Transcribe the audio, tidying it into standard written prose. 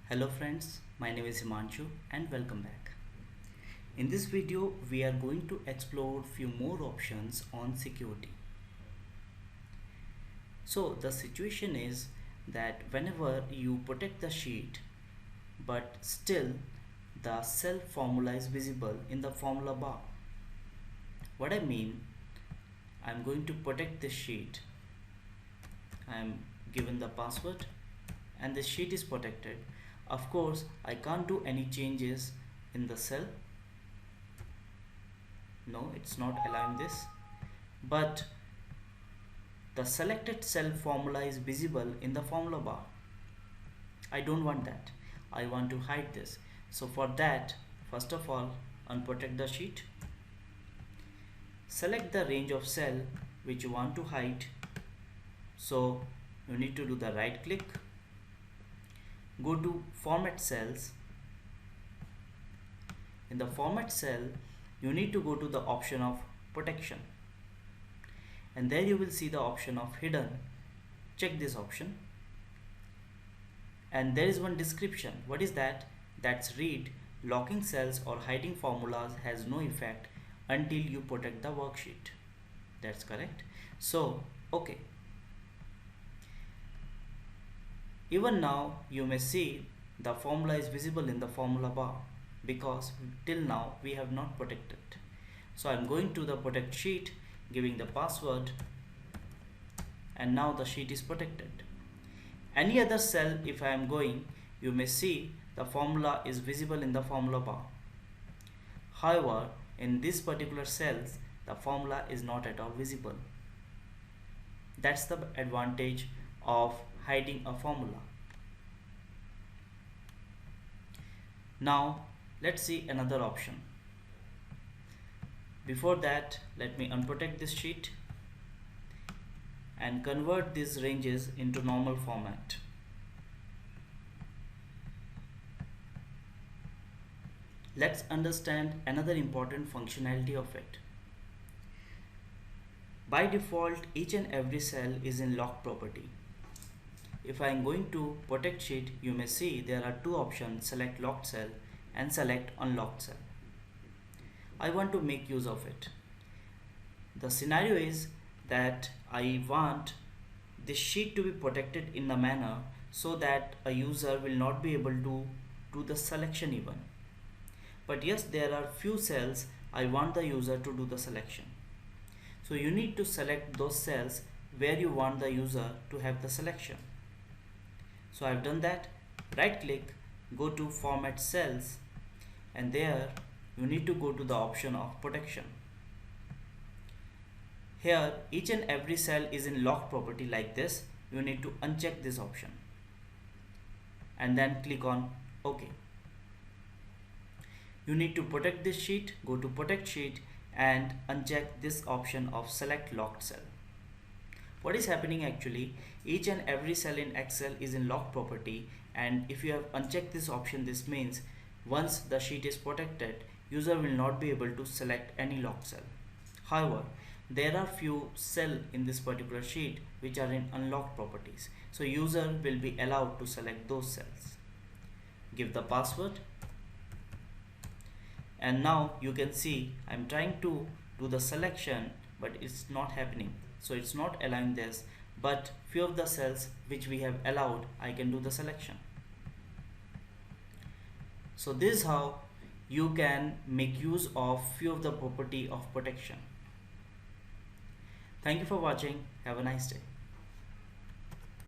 Hello friends, my name is Himanshu and welcome back. In this video, we are going to explore few more options on security. So the situation is that whenever you protect the sheet, but still the cell formula is visible in the formula bar. What I mean, I'm going to protect this sheet. I'm given the password and the sheet is protected. Of course, I can't do any changes in the cell. No, it's not allowing this. But the selected cell formula is visible in the formula bar. I don't want that. I want to hide this. So for that, first of all, unprotect the sheet. Select the range of cell which you want to hide. So you need to do the right click. Go to format cells. In the format cell, you need to go to the option of protection. And there you will see the option of hidden. Check this option. And there is one description. What is that? That's read, locking cells or hiding formulas has no effect until you protect the worksheet. That's correct. So, okay. Even now you may see the formula is visible in the formula bar because till now we have not protected. So I'm going to the protect sheet, giving the password, and now the sheet is protected. Any other cell, if I am going, you may see the formula is visible in the formula bar. However, in this particular cells, the formula is not at all visible. That's the advantage of hiding a formula. Now let's see another option. Before that, let me unprotect this sheet and convert these ranges into normal format. Let's understand another important functionality of it. By default, each and every cell is in lock property. If I am going to protect sheet, you may see there are two options, select locked cell and select unlocked cell. I want to make use of it. The scenario is that I want this sheet to be protected in a manner so that a user will not be able to do the selection even. But yes, there are few cells I want the user to do the selection. So you need to select those cells where you want the user to have the selection. So I've done that. Right click, go to format cells, and there you need to go to the option of protection. Here each and every cell is in lock property like this. You need to uncheck this option and then click on OK. You need to protect this sheet, go to protect sheet and uncheck this option of select locked cell. What is happening actually, each and every cell in Excel is in lock property, and if you have unchecked this option, this means once the sheet is protected, user will not be able to select any locked cell. However, there are few cells in this particular sheet which are in unlocked properties. So user will be allowed to select those cells. Give the password. And now you can see I'm trying to do the selection, but it's not happening. So it's not allowing this, but few of the cells which we have allowed, I can do the selection. So this is how you can make use of few of the property of protection. Thank you for watching. Have a nice day.